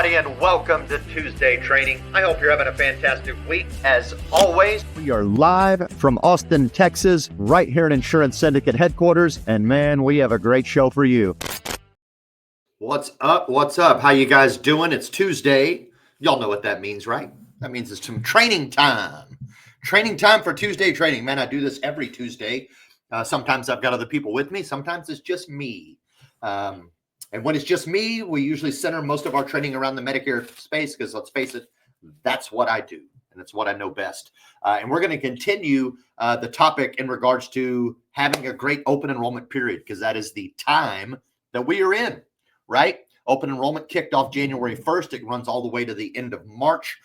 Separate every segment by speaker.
Speaker 1: everybody, and welcome to Tuesday Training. I hope you're having a fantastic week. As always,
Speaker 2: we are live from Austin, Texas, right here in Insurance Syndicate headquarters. And man, we have a great show for you.
Speaker 1: What's up? What's up? How you guys doing? It's Tuesday. Y'all know what that means, right? That means it's some training time. Training time for Tuesday Training. Man, I do this every Tuesday. Sometimes I've got other people with me. Sometimes it's just me. And when it's just me, we usually center most of our training around the Medicare space because, let's face it, that's what I do, and it's what I know best. And we're going to continue the topic in regards to having a great open enrollment period, because that is the time that we are in, right? Open enrollment kicked off January 1st. It runs all the way to the end of March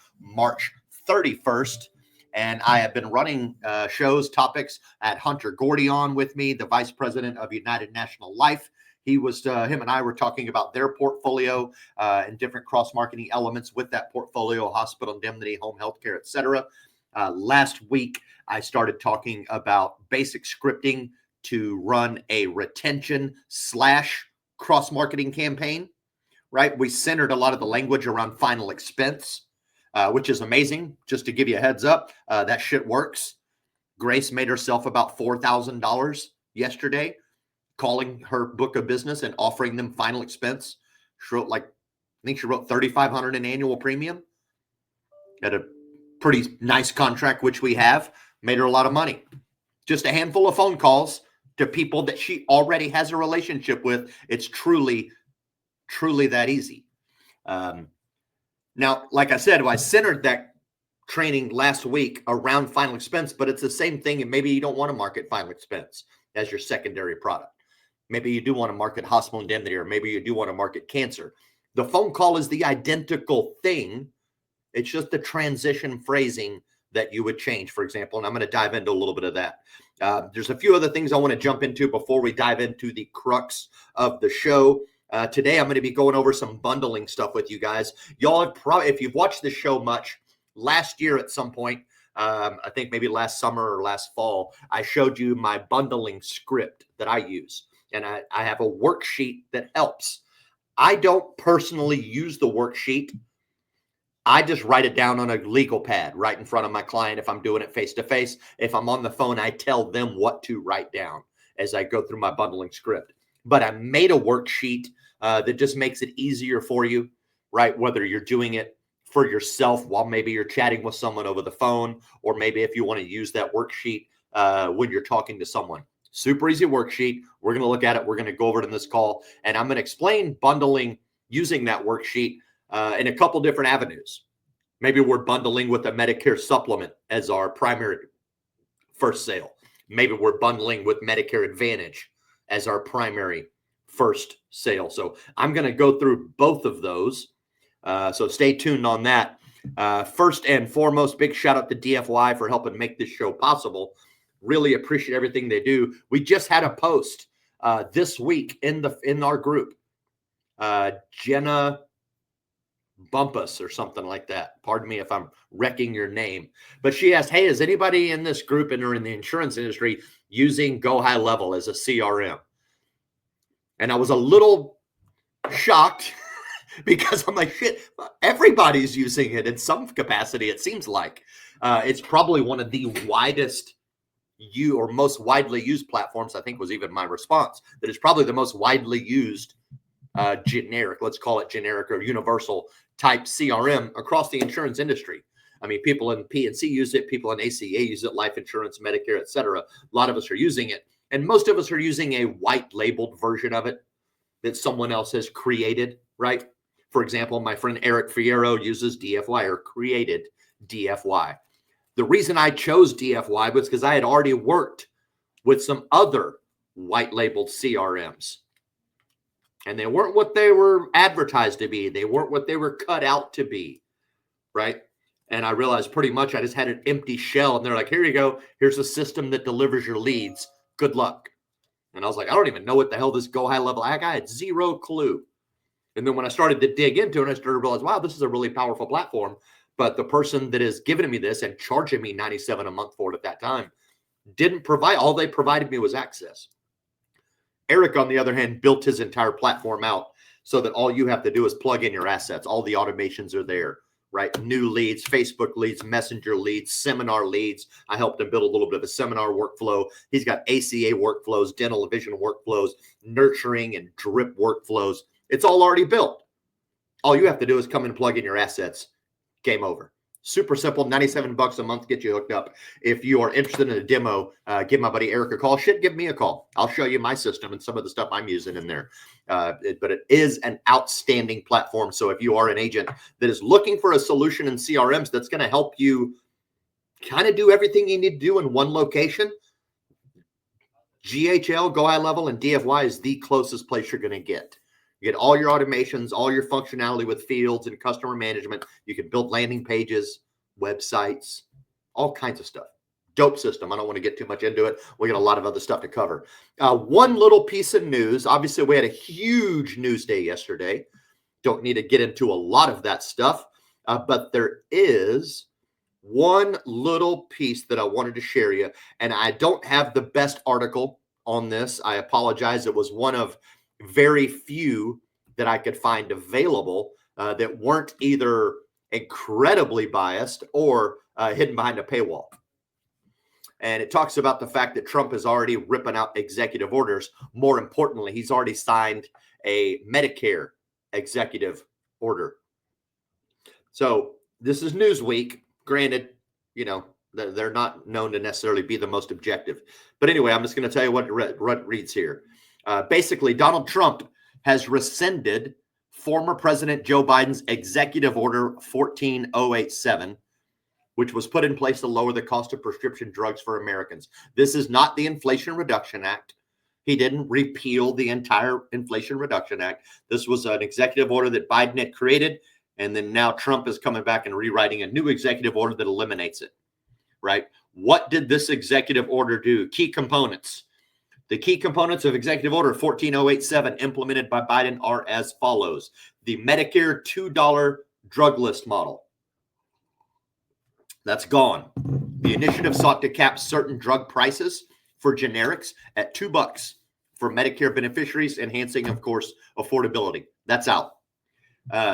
Speaker 1: 31st. And I have been running shows, topics at Hunter Gordion with me, the vice president of United National Life. He was, him and I were talking about their portfolio and different cross-marketing elements with that portfolio, hospital indemnity, home health care, et cetera. Last week, I started talking about basic scripting to run a retention / cross-marketing campaign, right? We centered a lot of the language around final expense, which is amazing. Just to give you a heads up, that shit works. Grace made herself about $4,000 yesterday, calling her book of business and offering them final expense. She wrote I think she wrote $3,500 in annual premium at a pretty nice contract, which we have. Made her a lot of money. Just a handful of phone calls to people that she already has a relationship with. It's truly, truly that easy. Now, like I said, I centered that training last week around final expense, but it's the same thing. And maybe you don't want to market final expense as your secondary product. Maybe you do want to market hospital indemnity, or maybe you do want to market cancer. The phone call is the identical thing. It's just the transition phrasing that you would change, for example. And I'm going to dive into a little bit of that. There's a few other things I want to jump into before we dive into the crux of the show. Today, I'm going to be going over some bundling stuff with you guys. Y'all have probably, if you've watched the show much, last year at some point, I think maybe last summer or last fall, I showed you my bundling script that I use. And I have a worksheet that helps. I don't personally use the worksheet. I just write it down on a legal pad right in front of my client if I'm doing it face-to-face. If I'm on the phone, I tell them what to write down as I go through my bundling script. But I made a worksheet that just makes it easier for you, right? Whether you're doing it for yourself while maybe you're chatting with someone over the phone, or maybe if you want to use that worksheet when you're talking to someone. Super easy worksheet. We're going to look at it. We're going to go over it in this call, and I'm going to explain bundling using that worksheet in a couple different avenues. Maybe we're bundling with a Medicare supplement as our primary first sale. Maybe we're bundling with Medicare Advantage as our primary first sale. So I'm going to go through both of those. So stay tuned on that. First and foremost, big shout out to DFY for helping make this show possible. Really appreciate everything they do. We just had a post this week in our group. Jenna Bumpus or something like that. Pardon me if I'm wrecking your name. But she asked, hey, is anybody in this group and or in the insurance industry using Go High Level as a CRM? And I was a little shocked because I'm like, shit, everybody's using it in some capacity, it seems like. It's probably one of the most widely used platforms, I think was even my response, that is probably the most widely used generic, let's call it generic or universal type CRM across the insurance industry. I mean, people in P&C use it, people in ACA use it, life insurance, Medicare, et cetera. A lot of us are using it. And most of us are using a white labeled version of it that someone else has created, right? For example, my friend Eric Fierro uses DFY or created DFY. The reason I chose DFY was because I had already worked with some other white labeled CRMs. And they weren't what they were advertised to be. They weren't what they were cut out to be, right? And I realized pretty much I just had an empty shell. And they're like, here you go. Here's a system that delivers your leads. Good luck. And I was like, I don't even know what the hell this Go High Level. I had zero clue. And then when I started to dig into it, I started to realize, wow, this is a really powerful platform. But the person that is giving me this and charging me $97 a month for it at that time didn't provide, all they provided me was access. Eric, on the other hand, built his entire platform out so that all you have to do is plug in your assets. All the automations are there, right? New leads, Facebook leads, Messenger leads, seminar leads. I helped him build a little bit of a seminar workflow. He's got ACA workflows, dental vision workflows, nurturing and drip workflows. It's all already built. All you have to do is come and plug in your assets. Game over. Super simple, $97 a month, get you hooked up. If you are interested in a demo, give my buddy Eric a call. Give me a call. I'll show you my system and some of the stuff I'm using in there. But it is an outstanding platform. So if you are an agent that is looking for a solution in CRMs that's going to help you kind of do everything you need to do in one location, GHL, Go High Level, and DFY is the closest place you're going to get. You get all your automations, all your functionality with fields and customer management. You can build landing pages, websites, all kinds of stuff. Dope system. I don't want to get too much into it. We got a lot of other stuff to cover. One little piece of news. Obviously, we had a huge news day yesterday. Don't need to get into a lot of that stuff. But there is one little piece that I wanted to share you. And I don't have the best article on this. I apologize. It was one of very few that I could find available that weren't either incredibly biased or hidden behind a paywall. And it talks about the fact that Trump is already ripping out executive orders. More importantly, he's already signed a Medicare executive order. So this is Newsweek. Granted, you know, they're not known to necessarily be the most objective. But anyway, I'm just going to tell you what it reads here. Basically, Donald Trump has rescinded former President Joe Biden's Executive Order 14087, which was put in place to lower the cost of prescription drugs for Americans. This is not the Inflation Reduction Act. He didn't repeal the entire Inflation Reduction Act. This was an executive order that Biden had created, and then now Trump is coming back and rewriting a new executive order that eliminates it, right? What did this executive order do? Key components. The key components of Executive Order 14087 implemented by Biden are as follows. The Medicare $2 drug list model. That's gone. The initiative sought to cap certain drug prices for generics at $2 for Medicare beneficiaries, enhancing, of course, affordability. That's out.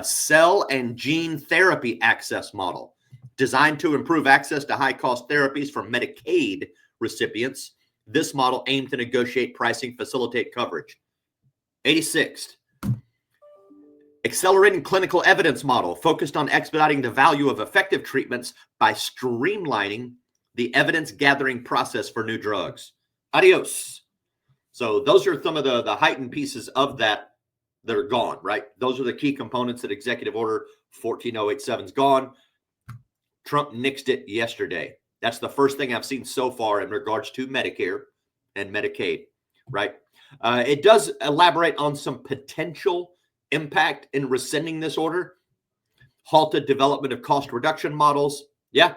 Speaker 1: Cell and gene therapy access model, designed to improve access to high-cost therapies for Medicaid recipients. This model aimed to negotiate pricing, facilitate coverage. 86th, accelerating clinical evidence model focused on expediting the value of effective treatments by streamlining the evidence gathering process for new drugs. Adios. So those are some of the heightened pieces of that are gone, right? Those are the key components that Executive Order 14087 is gone. Trump nixed it yesterday. That's the first thing I've seen so far in regards to Medicare and Medicaid, right? It does elaborate on some potential impact in rescinding this order. Halted development of cost reduction models. Yeah,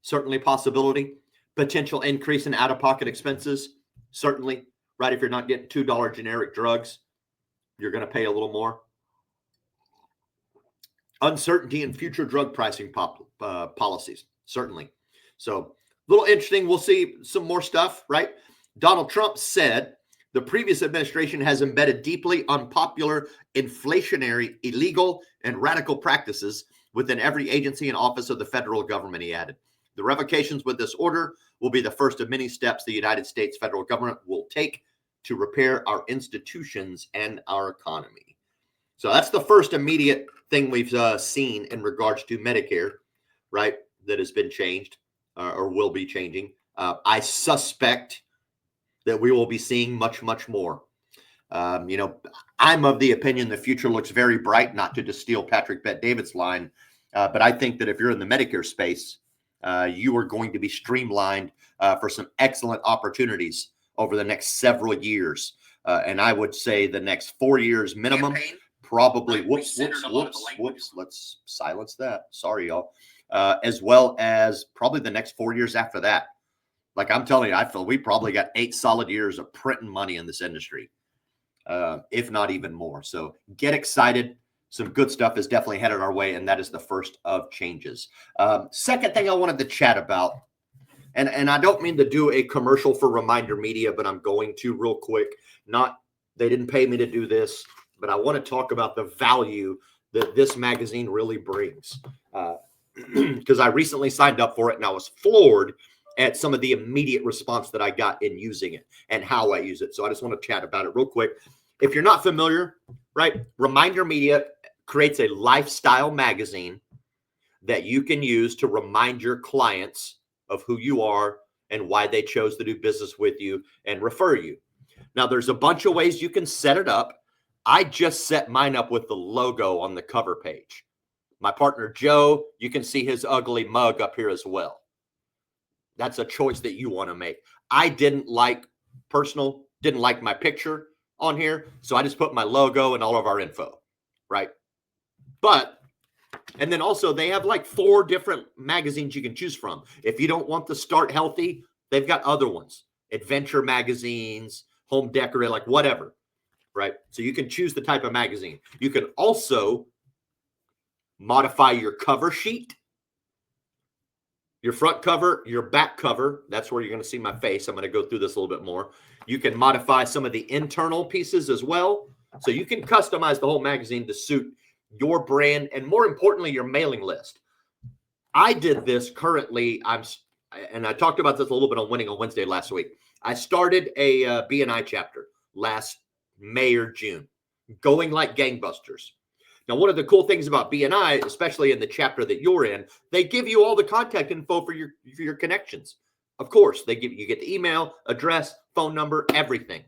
Speaker 1: certainly possibility. Potential increase in out-of-pocket expenses. Certainly, right? If you're not getting $2 generic drugs, you're going to pay a little more. Uncertainty in future drug pricing policies. Certainly. So a little interesting. We'll see some more stuff, right? Donald Trump said the previous administration has embedded deeply unpopular, inflationary, illegal, and radical practices within every agency and office of the federal government, he added. The revocations with this order will be the first of many steps the United States federal government will take to repair our institutions and our economy. So that's the first immediate thing we've seen in regards to Medicare, right, that has been changed. Or will be changing. I suspect that we will be seeing much, much more. You know, I'm of the opinion the future looks very bright, not to just steal Patrick Bet-David's line, but I think that if you're in the Medicare space, you are going to be streamlined for some excellent opportunities over the next several years. And I would say the next 4 years minimum, probably, whoops, let's silence that. Sorry, y'all. As well as probably the next 4 years after that. Like I'm telling you, I feel we probably got 8 solid years of printing money in this industry, if not even more. So get excited. Some good stuff is definitely headed our way, and that is the first of changes. Second thing I wanted to chat about, and I don't mean to do a commercial for Reminder Media, but I'm going to real quick. They didn't pay me to do this, but I want to talk about the value that this magazine really brings. Because I recently signed up for it and I was floored at some of the immediate response that I got in using it and how I use it. So I just want to chat about it real quick. If you're not familiar, right, Reminder Media creates a lifestyle magazine that you can use to remind your clients of who you are and why they chose to do business with you and refer you. Now, there's a bunch of ways you can set it up. I just set mine up with the logo on the cover page. My partner, Joe, you can see his ugly mug up here as well. That's a choice that you want to make. I didn't like my picture on here, so I just put my logo and all of our info, right? And then also they have like 4 different magazines you can choose from. If you don't want the Start Healthy, they've got other ones, adventure magazines, home decorating, like whatever, right? So you can choose the type of magazine. You can also modify your cover sheet, your front cover, your back cover. That's where you're going to see my face. I'm going to go through this a little bit more. You can modify some of the internal pieces as well. So you can customize the whole magazine to suit your brand and, more importantly, your mailing list. I did this currently. And I talked about this a little bit on Winning on Wednesday last week. I started a BNI chapter last May or June, going like gangbusters. Now, one of the cool things about BNI, especially in the chapter that you're in, they give you all the contact info for your connections. Of course, you get the email, address, phone number, everything.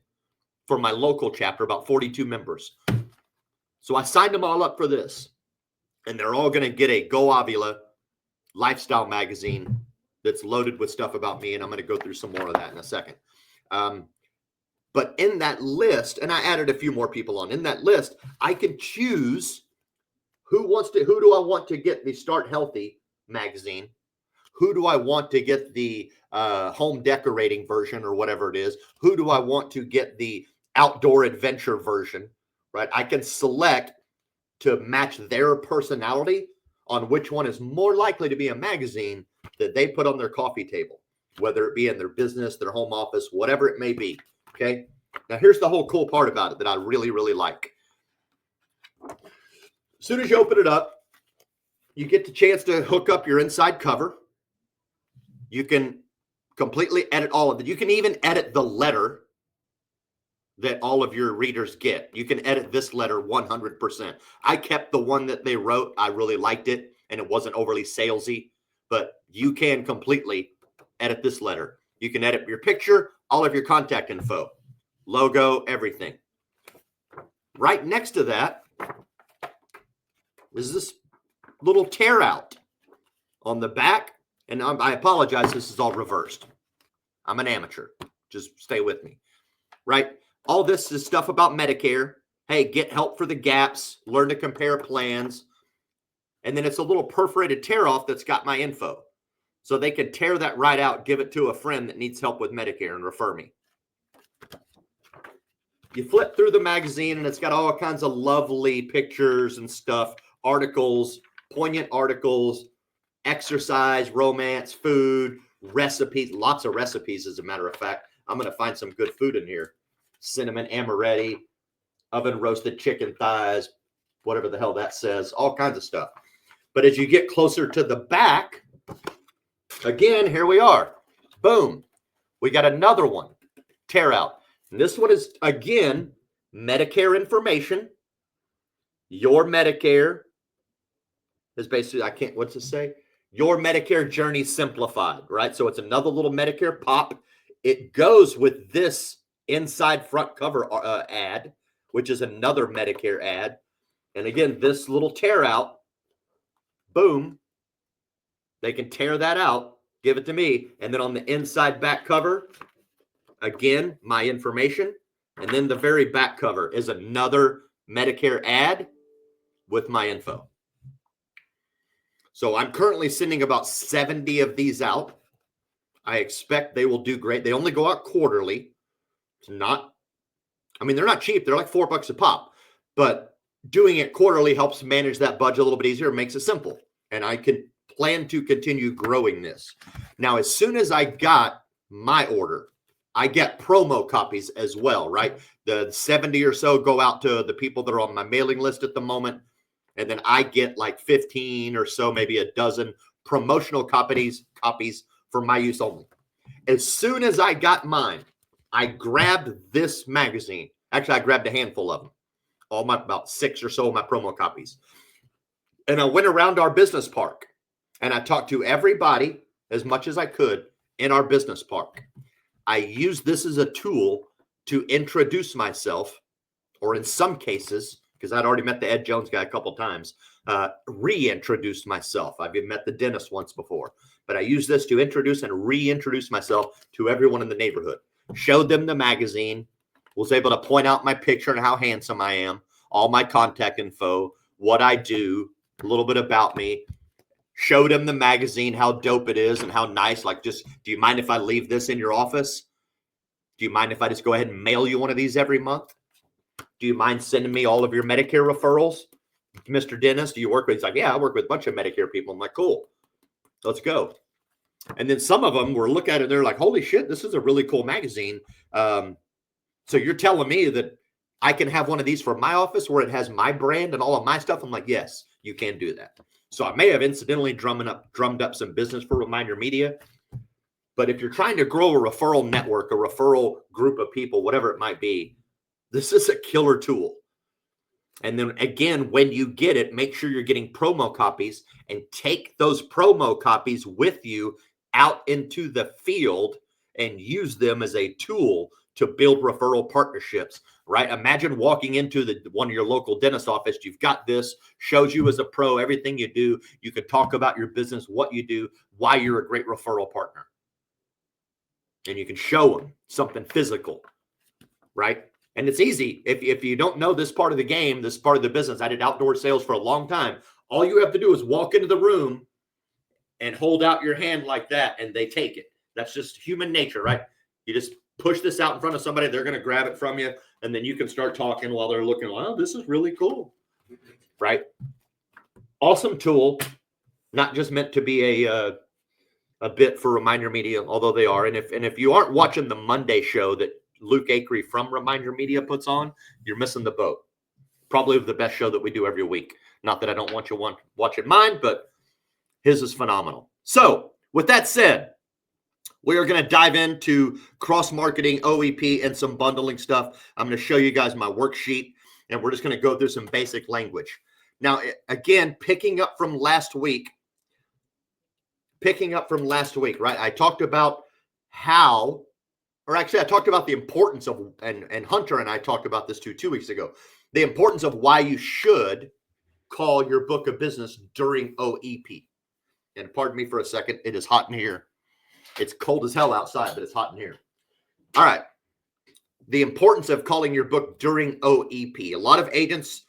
Speaker 1: For my local chapter, about 42 members. So I signed them all up for this, and they're all going to get a Go Avila lifestyle magazine that's loaded with stuff about me, and I'm going to go through some more of that in a second. But in that list, and I added a few more people on, in that list, I can choose who do I want to get the Start Healthy magazine? Who do I want to get the home decorating version or whatever it is? Who do I want to get the outdoor adventure version, right? I can select to match their personality on which one is more likely to be a magazine that they put on their coffee table, whether it be in their business, their home office, whatever it may be. Okay. Now, here's the whole cool part about it that I really, really like. As soon as you open it up, you get the chance to hook up your inside cover. You can completely edit all of it. You can even edit the letter that all of your readers get. You can edit this letter 100%. I kept the one that they wrote. I really liked it, and it wasn't overly salesy, but you can completely edit this letter. You can edit your picture, all of your contact info, logo, everything. Right next to that is this little tear out on the back. And I apologize, this is all reversed. I'm an amateur. Just stay with me, right? All this is stuff about Medicare. Hey, get help for the gaps, learn to compare plans. And then it's a little perforated tear off that's got my info. So they can tear that right out, give it to a friend that needs help with Medicare and refer me. You flip through the magazine and it's got all kinds of lovely pictures and stuff, articles, poignant articles, exercise, romance, food, recipes, lots of recipes, as a matter of fact. I'm going to find some good food in here. Cinnamon amaretti, oven roasted chicken thighs, whatever the hell that says, all kinds of stuff. But as you get closer to the back, again, here we are. Boom. We got another one, tear out. And this one is, again, Medicare information. Your Medicare is basically, what's it say? Your Medicare journey simplified, right? So it's another little Medicare pop. It goes with this inside front cover ad, which is another Medicare ad. And again, this little tear out, boom, they can tear that out, give it to me. And then on the inside back cover, again, my information. And then the very back cover is another Medicare ad with my info. So I'm currently sending about 70 of these out. I expect they will do great. They only go out quarterly. It's not, they're not cheap. They're like $4 a pop. But doing it quarterly helps manage that budget a little bit easier. It makes it simple. And I can plan to continue growing this. Now, as soon as I got my order, I get promo copies as well, right? The 70 or so go out to the people that are on my mailing list at the moment. And then I get like 15 or so, maybe a dozen promotional copies for my use only. As soon as I got mine, I grabbed this magazine. Actually, I grabbed a handful of them, about 6 or so of my promo copies. And I went around our business park and I talked to everybody as much as I could in our business park. I used this as a tool to introduce myself, or in some cases, because I'd already met the Ed Jones guy a couple of times, reintroduced myself. I've even met the dentist once before, but I used this to introduce and reintroduce myself to everyone in the neighborhood. Showed them the magazine, was able to point out my picture and how handsome I am, all my contact info, what I do, a little bit about me. Showed them the magazine, how dope it is and how nice. Like, just, do you mind if I leave this in your office? Do you mind if I just go ahead and mail you one of these every month? Do you mind sending me all of your Medicare referrals? Mr. Dennis, do you work with? He's like, yeah, I work with a bunch of Medicare people. I'm like, cool, let's go. And then some of them were look at it, they're like, holy shit, this is a really cool magazine. So you're telling me that I can have one of these for my office where it has my brand and all of my stuff? I'm like, yes, you can do that. So I may have incidentally drummed up some business for Reminder Media. But if you're trying to grow a referral network, a referral group of people, whatever it might be, this is a killer tool. And then again, when you get it, make sure you're getting promo copies and take those promo copies with you out into the field and use them as a tool to build referral partnerships, right? Imagine walking into one of your local dentist office. You've got this, shows you as a pro, everything you do. You can talk about your business, what you do, why you're a great referral partner. And you can show them something physical, right? And it's easy. If you don't know this part of the game, this part of the business, I did outdoor sales for a long time. All you have to do is walk into the room and hold out your hand like that, and they take it. That's just human nature, right? You just push this out in front of somebody, they're going to grab it from you, and then you can start talking while they're looking, well, this is really cool, right? Awesome tool, not just meant to be a bit for Reminder Media, although they are. And if you aren't watching the Monday show that Luke Acree from Reminder Media puts on, you're missing the boat. Probably the best show that we do every week. Not that I don't want you watching mine, but his is phenomenal. So with that said, we are going to dive into cross-marketing, OEP, and some bundling stuff. I'm going to show you guys my worksheet, and we're just going to go through some basic language. Now, again, picking up from last week, right? I talked about I talked about the importance of, and Hunter and I talked about this too 2 weeks ago, the importance of why you should call your book of business during OEP. And pardon me for a second, it is hot in here. It's cold as hell outside, but it's hot in here. All right. The importance of calling your book during OEP. A lot of agents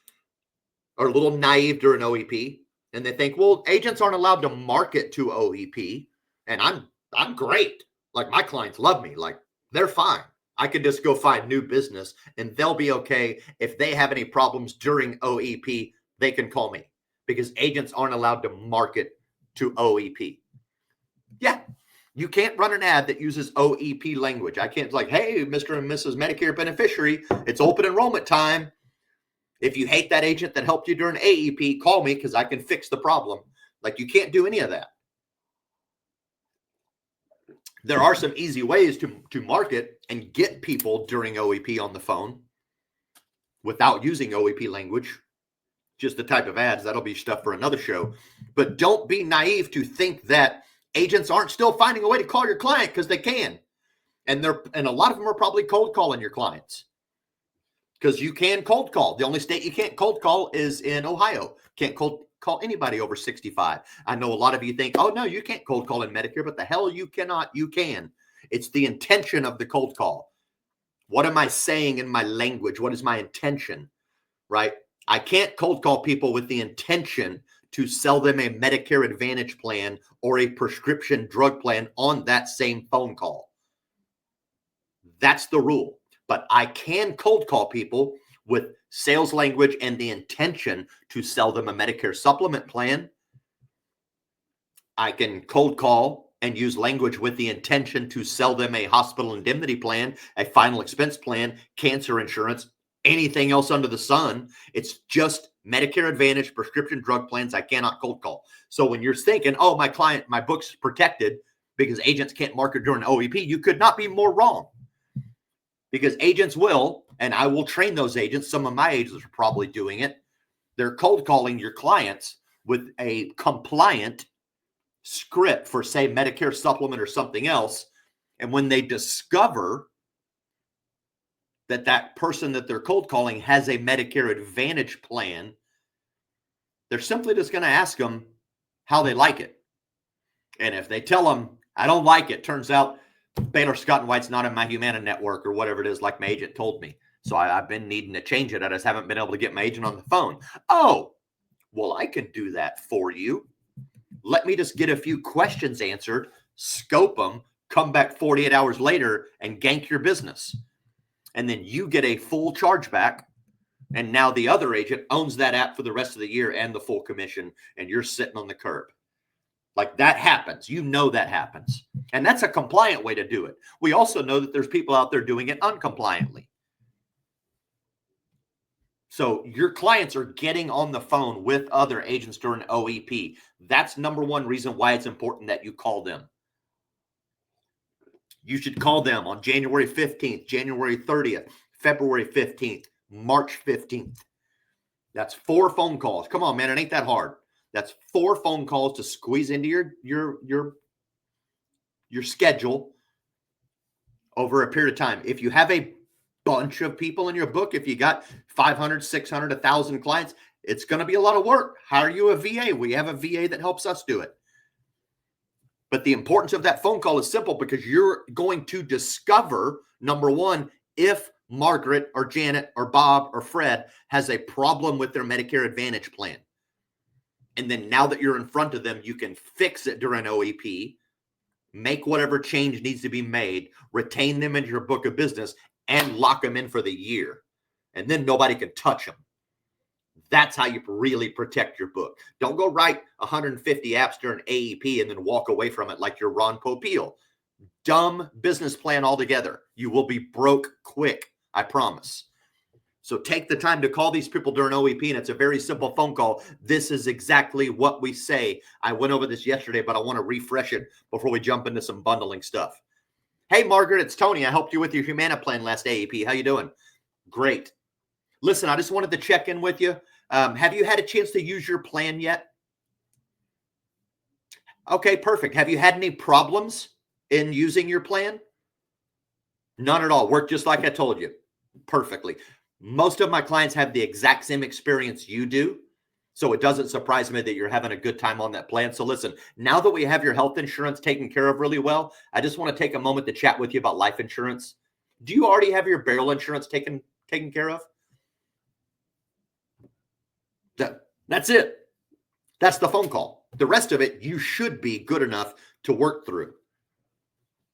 Speaker 1: are a little naive during OEP, and they think, well, agents aren't allowed to market to OEP, and I'm great. Like, my clients love me. Like, they're fine. I could just go find new business, and they'll be okay. If they have any problems during OEP, they can call me, because agents aren't allowed to market to OEP. Yeah. You can't run an ad that uses OEP language. I can't, like, hey, Mr. and Mrs. Medicare beneficiary, it's open enrollment time. If you hate that agent that helped you during AEP, call me because I can fix the problem. Like, you can't do any of that. There are some easy ways to market and get people during OEP on the phone without using OEP language. Just the type of ads, that'll be stuff for another show. But don't be naive to think that agents aren't still finding a way to call your client, because they can. And a lot of them are probably cold calling your clients, because you can cold call. The only state you can't cold call is in Ohio. Can't cold call anybody over 65. I know a lot of you think, oh, no, you can't cold call in Medicare, but the hell you cannot. You can. It's the intention of the cold call. What am I saying in my language? What is my intention, right? I can't cold call people with the intention to sell them a Medicare Advantage plan or a prescription drug plan on that same phone call. That's the rule. But I can cold call people with sales language and the intention to sell them a Medicare supplement plan. I can cold call and use language with the intention to sell them a hospital indemnity plan, a final expense plan, cancer insurance, anything else under the sun. It's just Medicare Advantage, prescription drug plans. I cannot cold call. So when you're thinking, oh, my book's protected because agents can't market during OEP, you could not be more wrong. Because agents will, and I will train those agents. Some of my agents are probably doing it. They're cold calling your clients with a compliant script for, say, Medicare supplement or something else. And when they discover that person that they're cold calling has a Medicare Advantage plan, they're simply just going to ask them how they like it. And if they tell them, I don't like it, turns out Baylor Scott & White's not in my Humana network or whatever it is, like my agent told me. So I've been needing to change it. I just haven't been able to get my agent on the phone. Oh, well, I can do that for you. Let me just get a few questions answered, scope them, come back 48 hours later and gank your business. And then you get a full chargeback. And now the other agent owns that app for the rest of the year and the full commission, and you're sitting on the curb. Like, that happens. You know that happens. And that's a compliant way to do it. We also know that there's people out there doing it uncompliantly. So your clients are getting on the phone with other agents during OEP. That's number one reason why it's important that you call them. You should call them on January 15th, January 30th, February 15th, March 15th. That's 4 phone calls. Come on, man. It ain't that hard. That's 4 phone calls to squeeze into your schedule over a period of time. If you have a bunch of people in your book, if you got 500, 600, 1,000 clients, it's going to be a lot of work. Hire you a VA. We have a VA that helps us do it. But the importance of that phone call is simple, because you're going to discover, number one, if Margaret or Janet or Bob or Fred has a problem with their Medicare Advantage plan. And then now that you're in front of them, you can fix it during OEP, make whatever change needs to be made, retain them into your book of business, and lock them in for the year. And then nobody can touch them. That's how you really protect your book. Don't go write 150 apps during AEP and then walk away from it like you're Ron Popeil. Dumb business plan altogether. You will be broke quick, I promise. So take the time to call these people during OEP, and it's a very simple phone call. This is exactly what we say. I went over this yesterday, but I want to refresh it before we jump into some bundling stuff. Hey, Margaret, it's Tony. I helped you with your Humana plan last AEP. How you doing? Great. Listen, I just wanted to check in with you. Have you had a chance to use your plan yet? Okay, perfect. Have you had any problems in using your plan? None at all. Worked just like I told you. Perfectly. Most of my clients have the exact same experience you do. So it doesn't surprise me that you're having a good time on that plan. So listen, now that we have your health insurance taken care of really well, I just want to take a moment to chat with you about life insurance. Do you already have your burial insurance taken care of? That's it. That's the phone call. The rest of it, you should be good enough to work through.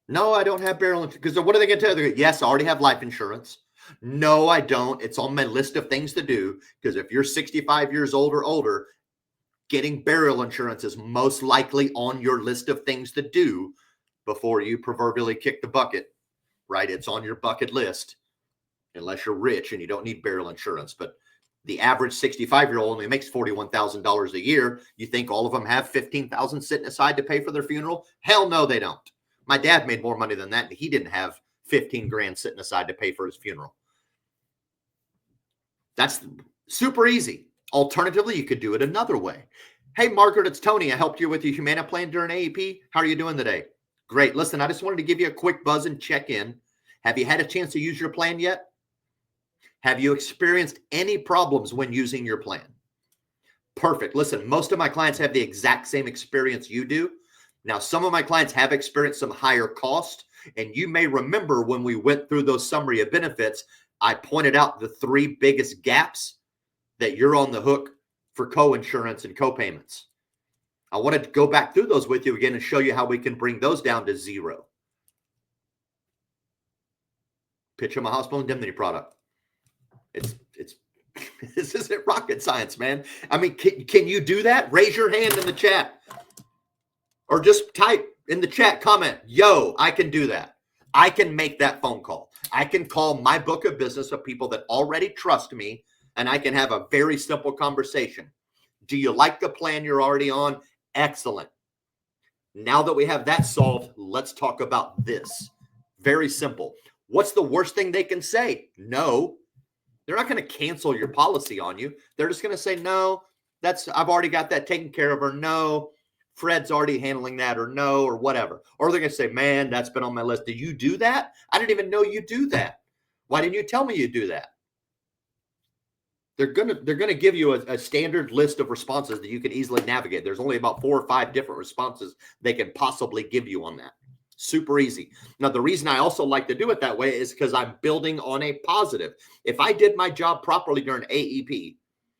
Speaker 1: No, I don't have burial insurance. Because what are they going to tell you? Yes, I already have life insurance. No, I don't. It's on my list of things to do, because if you're 65 years old or older, getting burial insurance is most likely on your list of things to do before you proverbially kick the bucket, right? It's on your bucket list, unless you're rich and you don't need burial insurance. But the average 65-year-old only makes $41,000 a year. You think all of them have $15,000 sitting aside to pay for their funeral? Hell no, they don't. My dad made more money than that, and he didn't have 15 grand sitting aside to pay for his funeral. That's super easy. Alternatively, you could do it another way. Hey, Margaret, it's Tony. I helped you with your Humana plan during AEP. How are you doing today? Great. Listen, I just wanted to give you a quick buzz and check in. Have you had a chance to use your plan yet? Have you experienced any problems when using your plan? Perfect. Listen, most of my clients have the exact same experience you do. Now, some of my clients have experienced some higher cost, and you may remember when we went through those summary of benefits, I pointed out the 3 biggest gaps that you're on the hook for co-insurance and co-payments. I wanted to go back through those with you again and show you how we can bring those down to 0. Pitch them a hospital indemnity product. It's this isn't rocket science, man. I mean, can you do that? Raise your hand in the chat, or just type in the chat, comment, yo, I can do that. I can make that phone call. I can call my book of business of people that already trust me, and I can have a very simple conversation. Do you like the plan you're already on? Excellent. Now that we have that solved, let's talk about this. Very simple. What's the worst thing they can say? No. They're not going to cancel your policy on you. They're just going to say, no, I've already got that taken care of, or no, Fred's already handling that, or no, or whatever. Or they're going to say, man, that's been on my list. Did you do that? I didn't even know you do that. Why didn't you tell me you do that? They're gonna give you a standard list of responses that you can easily navigate. There's only about 4 or 5 different responses they can possibly give you on that. Super easy. Now, the reason I also like to do it that way is because I'm building on a positive. If I did my job properly during AEP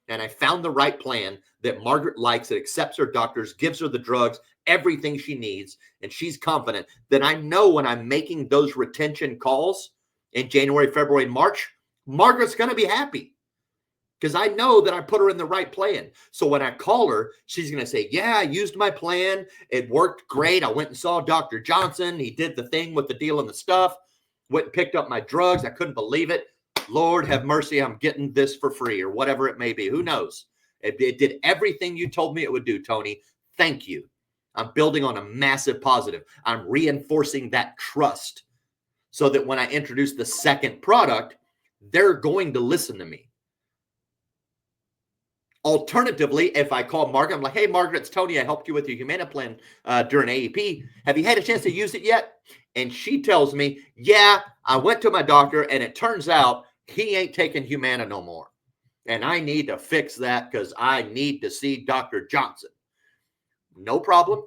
Speaker 1: and I found the right plan that Margaret likes, that accepts her doctors, gives her the drugs, everything she needs, and she's confident, then I know when I'm making those retention calls in January, February, and March, Margaret's going to be happy because I know that I put her in the right plan. So when I call her, she's going to say, yeah, I used my plan. It worked great. I went and saw Dr. Johnson. He did the thing with the deal and the stuff. Went and picked up my drugs. I couldn't believe it. Lord have mercy, I'm getting this for free, or whatever it may be. Who knows? It did everything you told me it would do, Tony. Thank you. I'm building on a massive positive. I'm reinforcing that trust so that when I introduce the second product, they're going to listen to me. Alternatively, if I call Margaret, I'm like, hey, Margaret, it's Tony. I helped you with your Humana plan during AEP. Have you had a chance to use it yet? And she tells me, yeah, I went to my doctor, and it turns out he ain't taking Humana no more. And I need to fix that because I need to see Dr. Johnson. No problem.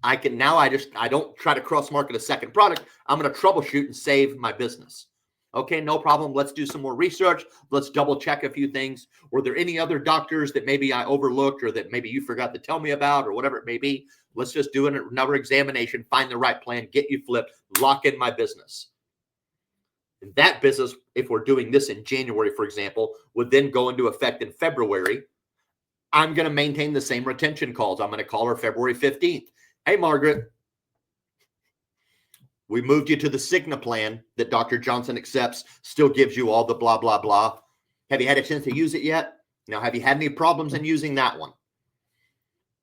Speaker 1: I don't try to cross market a second product. I'm going to troubleshoot and save my business. Okay, no problem. Let's do some more research. Let's double check a few things. Were there any other doctors that maybe I overlooked or that maybe you forgot to tell me about or whatever it may be? Let's just do another examination, find the right plan, get you flipped, lock in my business. And that business, if we're doing this in January, for example, would then go into effect in February. I'm going to maintain the same retention calls. I'm going to call her February 15th. Hey, Margaret, we moved you to the Cigna plan that Dr. Johnson accepts, still gives you all the blah, blah, blah. Have you had a chance to use it yet? Now, have you had any problems in using that one?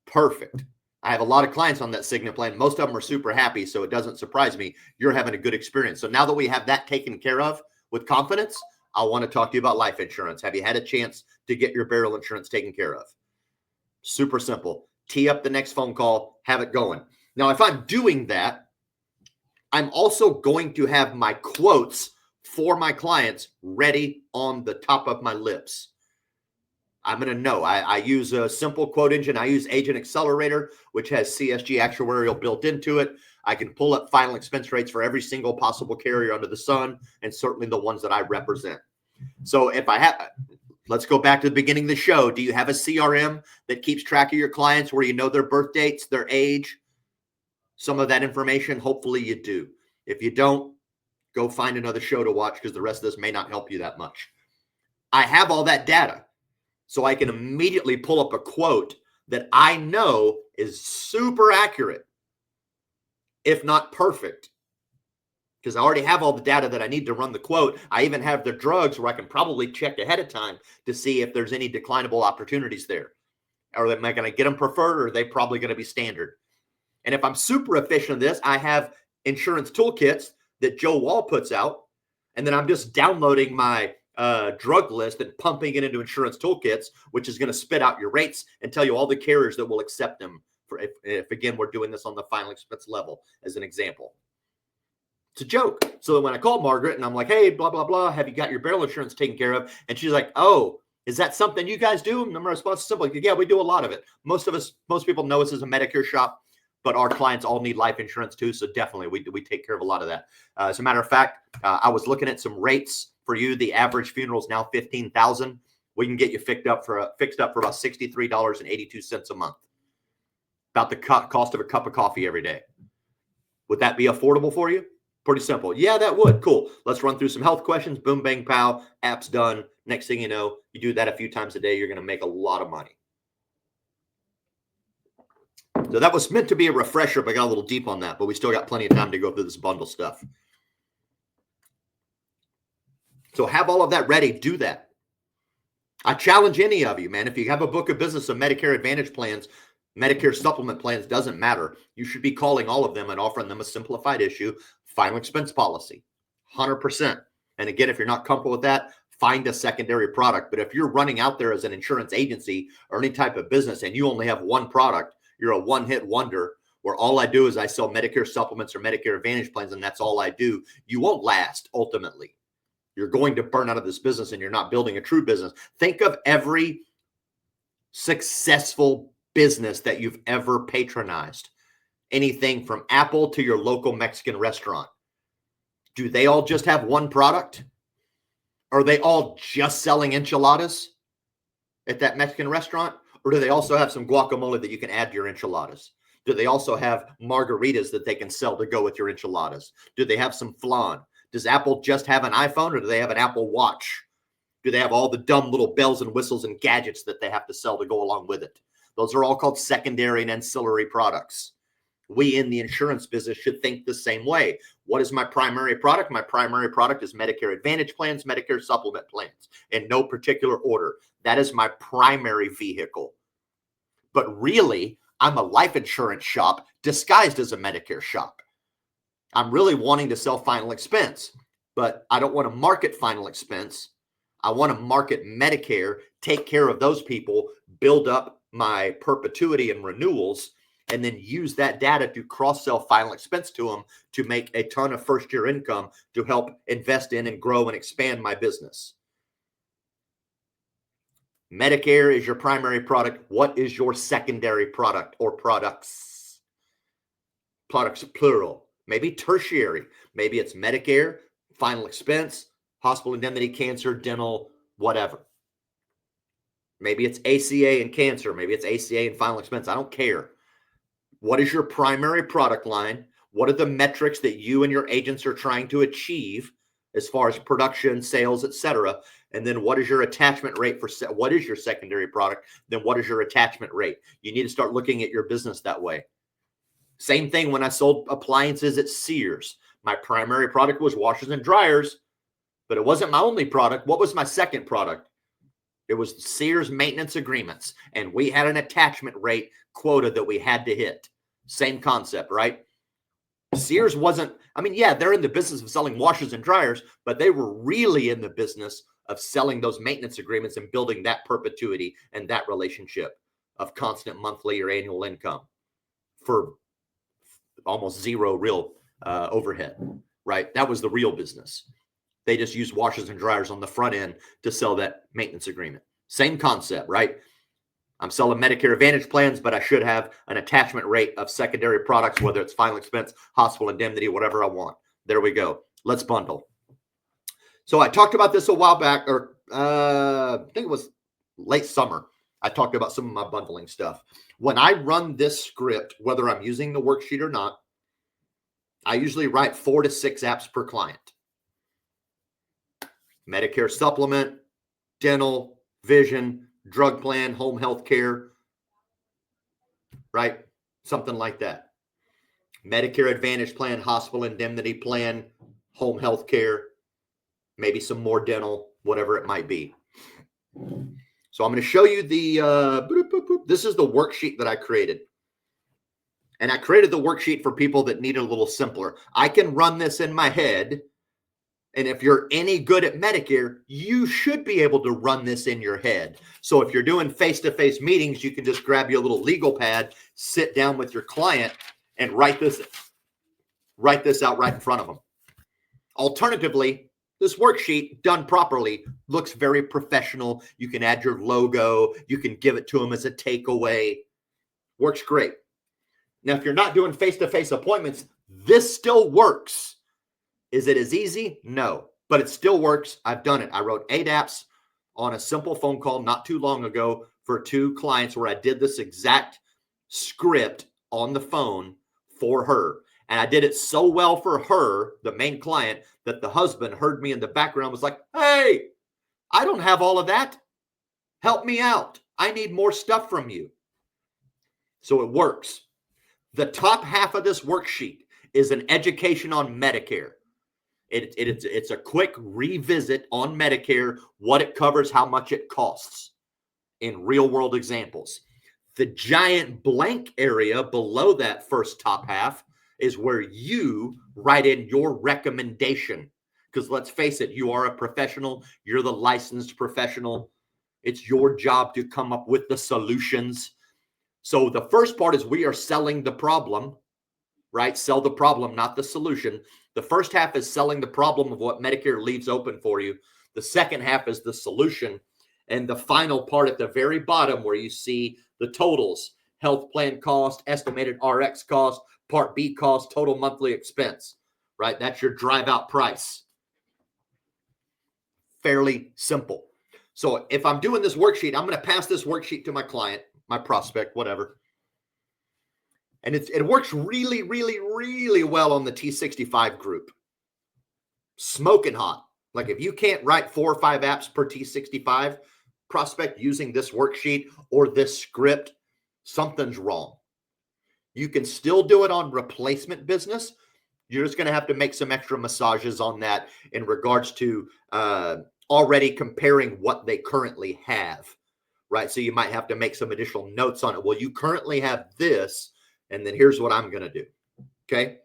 Speaker 1: Perfect. I have a lot of clients on that Cigna plan. Most of them are super happy, so it doesn't surprise me. You're having a good experience. So now that we have that taken care of with confidence, I want to talk to you about life insurance. Have you had a chance to get your burial insurance taken care of? Super simple. Tee up the next phone call, have it going. Now, if I'm doing that, I'm also going to have my quotes for my clients ready on the top of my lips. I'm going to know. I use a simple quote engine. I use Agent Accelerator, which has CSG actuarial built into it. I can pull up final expense rates for every single possible carrier under the sun, and certainly the ones that I represent. So if I have, let's go back to the beginning of the show. Do you have a CRM that keeps track of your clients where you know their birth dates, their age, some of that information? Hopefully you do. If you don't, go find another show to watch because the rest of this may not help you that much. I have all that data. So I can immediately pull up a quote that I know is super accurate, if not perfect, because I already have all the data that I need to run the quote. I even have the drugs where I can probably check ahead of time to see if there's any declinable opportunities there. Or am I going to get them preferred, or are they probably going to be standard? And if I'm super efficient in this, I have insurance toolkits that Joe Wall puts out, and then I'm just downloading my drug list and pumping it into insurance toolkits, which is going to spit out your rates and tell you all the carriers that will accept them for if again, we're doing this on the final expense level as an example. It's a joke. So when I call Margaret and I'm like, hey, blah, blah, blah, have you got your burial insurance taken care of? And she's like, oh, is that something you guys do? And my response is simple. Yeah, we do a lot of it. Most people know us as a Medicare shop, but our clients all need life insurance too. So definitely we take care of a lot of that. As a matter of fact, I was looking at some rates for you. The average funeral is now $15,000. We can get you fixed up for about $63.82 a month. About the cost of a cup of coffee every day. Would that be affordable for you? Pretty simple. Yeah, that would. Cool. Let's run through some health questions. Boom, bang, pow. App's done. Next thing you know, you do that a few times a day, you're going to make a lot of money. So that was meant to be a refresher, but I got a little deep on that. But we still got plenty of time to go through this bundle stuff. So have all of that ready. Do that. I challenge any of you, man. If you have a book of business of Medicare Advantage plans, Medicare supplement plans, doesn't matter. You should be calling all of them and offering them a simplified issue final expense policy. 100%. And again, if you're not comfortable with that, find a secondary product. But if you're running out there as an insurance agency or any type of business and you only have one product, you're a one-hit wonder where all I do is I sell Medicare supplements or Medicare Advantage plans, and that's all I do. You won't last ultimately. You're going to burn out of this business and you're not building a true business. Think of every successful business that you've ever patronized. Anything from Apple to your local Mexican restaurant. Do they all just have one product? Are they all just selling enchiladas at that Mexican restaurant? Or do they also have some guacamole that you can add to your enchiladas? Do they also have margaritas that they can sell to go with your enchiladas? Do they have some flan? Does Apple just have an iPhone, or do they have an Apple Watch? Do they have all the dumb little bells and whistles and gadgets that they have to sell to go along with it? Those are all called secondary and ancillary products. We in the insurance business should think the same way. What is my primary product? My primary product is Medicare Advantage plans, Medicare supplement plans, in no particular order. That is my primary vehicle. But really, I'm a life insurance shop disguised as a Medicare shop. I'm really wanting to sell final expense, but I don't want to market final expense. I want to market Medicare, take care of those people, build up my perpetuity and renewals, and then use that data to cross-sell final expense to them to make a ton of first-year income to help invest in and grow and expand my business. Medicare is your primary product. What is your secondary product or products? Products plural. Maybe tertiary. Maybe it's Medicare, final expense, hospital indemnity, cancer, dental, whatever. Maybe it's ACA and cancer. Maybe it's ACA and final expense. I don't care. What is your primary product line? What are the metrics that you and your agents are trying to achieve as far as production, sales, etc.? And then what is your attachment rate for what is your secondary product? Then what is your attachment rate? You need to start looking at your business that way. Same thing when I sold appliances at Sears. My primary product was washers and dryers, but it wasn't my only product. What was my second product? It was Sears maintenance agreements, and we had an attachment rate quota that we had to hit. Same concept, right? Sears wasn't, yeah, they're in the business of selling washers and dryers, but they were really in the business of selling those maintenance agreements and building that perpetuity and that relationship of constant monthly or annual income for almost zero real overhead, right? That was the real business. They just used washers and dryers on the front end to sell that maintenance agreement. Same concept, right? I'm selling Medicare Advantage plans, but I should have an attachment rate of secondary products, whether it's final expense, hospital indemnity, whatever I want. There we go. Let's bundle. So I talked about this a while back, or I think it was late summer. I talked about some of my bundling stuff. When I run this script, whether I'm using the worksheet or not, I usually write 4 to 6 apps per client. Medicare supplement, dental, vision, drug plan, home health care, right? Something like that. Medicare Advantage plan, hospital indemnity plan, home health care, maybe some more dental, whatever it might be. So I'm going to show you this is the worksheet that I created. And I created the worksheet for people that need it a little simpler. I can run this in my head. And if you're any good at Medicare, you should be able to run this in your head. So if you're doing face-to-face meetings, you can just grab your little legal pad, sit down with your client, and write this out right in front of them. Alternatively, this worksheet done properly looks very professional. You can add your logo. You can give it to them as a takeaway. Works great. Now, if you're not doing face-to-face appointments, this still works. Is it as easy? No, but it still works. I've done it. I wrote 8 apps on a simple phone call not too long ago for 2 clients where I did this exact script on the phone for her. And I did it so well for her, the main client, that the husband heard me in the background, was like, hey, I don't have all of that. Help me out. I need more stuff from you. So it works. The top half of this worksheet is an education on Medicare. It's a quick revisit on Medicare, what it covers, how much it costs in real world examples. The giant blank area below that first top half is where you write in your recommendation. Because let's face it, you are a professional, you're the licensed professional. It's your job to come up with the solutions. So the first part is we are selling the problem, right? Sell the problem, not the solution. The first half is selling the problem of what Medicare leaves open for you. The second half is the solution. And the final part at the very bottom where you see the totals, health plan cost, estimated RX cost, Part B cost, total monthly expense, right? That's your drive out price. Fairly simple. So if I'm doing this worksheet, I'm going to pass this worksheet to my client, my prospect, whatever. And it works really, really, really well on the T65 group. Smoking hot. Like if you can't write 4 or 5 apps per T65 prospect using this worksheet or this script, something's wrong. You can still do it on replacement business. You're just going to have to make some extra massages on that in regards to already comparing what they currently have, right? So you might have to make some additional notes on it. Well, you currently have this, and then here's what I'm going to do, okay?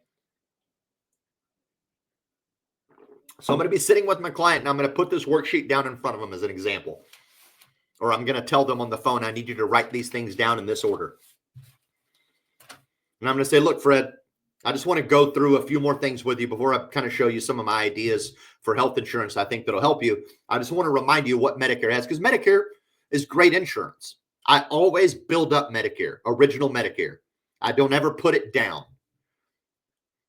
Speaker 1: So I'm going to be sitting with my client, and I'm going to put this worksheet down in front of them as an example. Or I'm going to tell them on the phone, I need you to write these things down in this order. And I'm going to say, look, Fred, I just want to go through a few more things with you before I kind of show you some of my ideas for health insurance I think that'll help you. I just want to remind you what Medicare has, because Medicare is great insurance. I always build up Medicare, original Medicare. I don't ever put it down,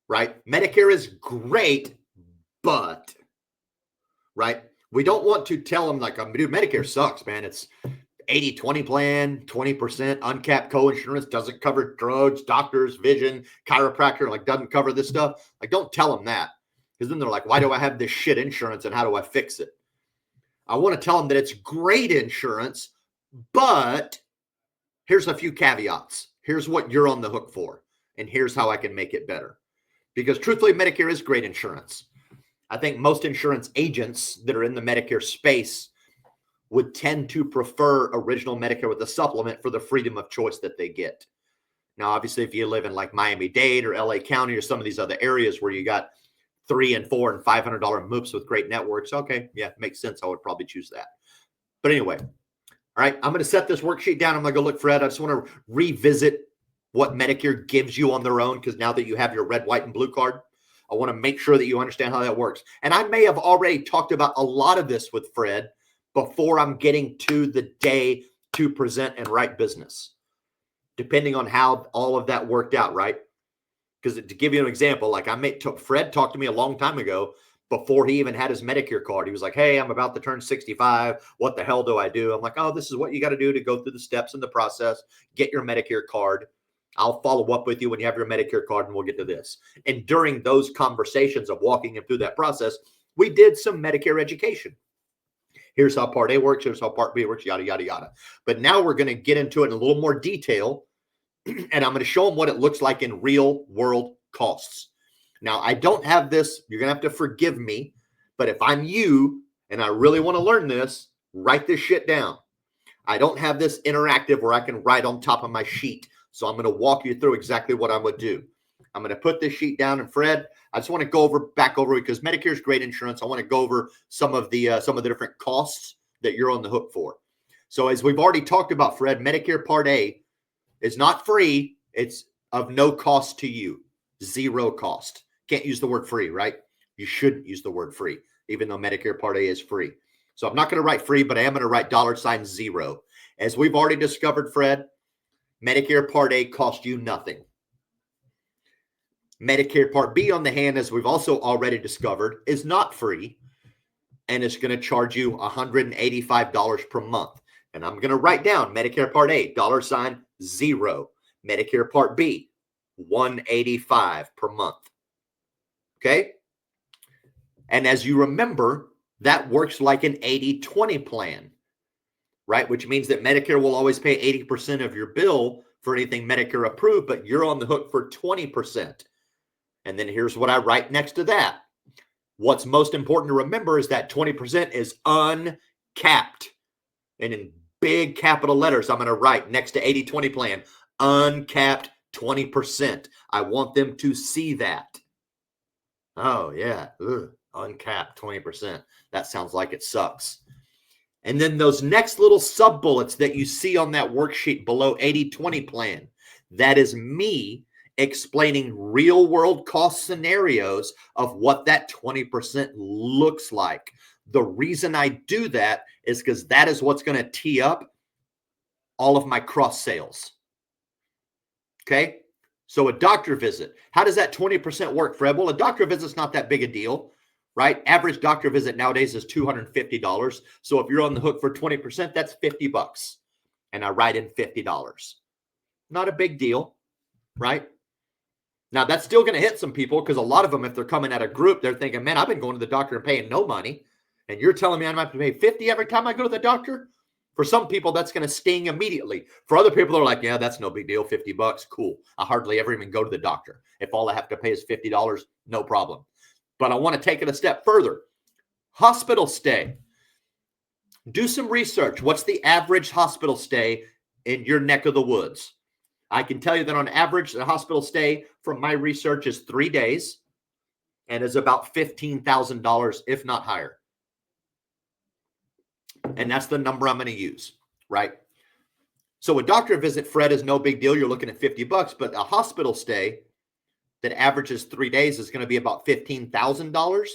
Speaker 1: right? Medicare is great, but, right? We don't want to tell them like, dude, Medicare sucks, man. It's 80-20 plan, 20% uncapped co-insurance, doesn't cover drugs, doctors, vision, chiropractor, like doesn't cover this stuff. Like, don't tell them that, because then they're like, why do I have this shit insurance and how do I fix it? I want to tell them that it's great insurance, but here's a few caveats. Here's what you're on the hook for, and here's how I can make it better. Because truthfully, Medicare is great insurance. I think most insurance agents that are in the Medicare space would tend to prefer original Medicare with a supplement for the freedom of choice that they get. Now, obviously, if you live in like Miami-Dade or LA County or some of these other areas where you got $300 and $400 and $500 MOOPs with great networks, okay, yeah, makes sense. I would probably choose that. But anyway, all right, I'm going to set this worksheet down. I'm going to go look, Fred. I just want to revisit what Medicare gives you on their own, because now that you have your red, white, and blue card, I want to make sure that you understand how that works. And I may have already talked about a lot of this with Fred before I'm getting to the day to present and write business, depending on how all of that worked out, right? Because to give you an example, like Fred talked to me a long time ago before he even had his Medicare card. He was like, hey, I'm about to turn 65. What the hell do I do? I'm like, oh, this is what you got to do to go through the steps in the process. Get your Medicare card. I'll follow up with you when you have your Medicare card and we'll get to this. And during those conversations of walking him through that process, we did some Medicare education. Here's how Part A works. Here's how Part B works, yada, yada, yada. But now we're going to get into it in a little more detail, and I'm going to show them what it looks like in real world costs. Now, I don't have this. You're going to have to forgive me. But if I'm you and I really want to learn this, write this shit down. I don't have this interactive where I can write on top of my sheet. So I'm going to walk you through exactly what I would do. I'm going to put this sheet down, and Fred, I just want to go back over because Medicare is great insurance. I want to go over some of the different costs that you're on the hook for. So as we've already talked about, Fred, Medicare Part A is not free. It's of no cost to you, zero cost. Can't use the word free, right? You shouldn't use the word free, even though Medicare Part A is free. So I'm not going to write free, but I am going to write $0. As we've already discovered, Fred, Medicare Part A costs you nothing. Medicare Part B, on the hand, as we've also already discovered, is not free, and it's going to charge you $185 per month. And I'm going to write down Medicare Part A, $0. Medicare Part B, $185 per month. Okay? And as you remember, that works like an 80-20 plan, right? Which means that Medicare will always pay 80% of your bill for anything Medicare approved, but you're on the hook for 20%. And then here's what I write next to that. What's most important to remember is that 20% is uncapped. And in big capital letters, I'm going to write next to 80/20 plan, uncapped 20%. I want them to see that. Oh, yeah. Ugh, uncapped 20%. That sounds like it sucks. And then those next little sub bullets that you see on that worksheet below 80/20 plan, that is me explaining real world cost scenarios of what that 20% looks like. The reason I do that is because that is what's going to tee up all of my cross sales. Okay. So a doctor visit, how does that 20% work, Fred? Well, a doctor visit's not that big a deal, right? Average doctor visit nowadays is $250. So if you're on the hook for 20%, that's $50. And I write in $50. Not a big deal, right? Now that's still going to hit some people because a lot of them, if they're coming at a group, they're thinking, man, I've been going to the doctor and paying no money. And you're telling me I'm going to have to pay 50 every time I go to the doctor? For some people, that's going to sting immediately. For other people, they're like, yeah, that's no big deal. $50, cool. I hardly ever even go to the doctor. If all I have to pay is $50, no problem. But I want to take it a step further. Hospital stay. Do some research. What's the average hospital stay in your neck of the woods? I can tell you that on average, the hospital stay from my research is 3 days and is about $15,000, if not higher. And that's the number I'm going to use, right? So a doctor visit, Fred, is no big deal. You're looking at $50, but a hospital stay that averages 3 days is going to be about $15,000.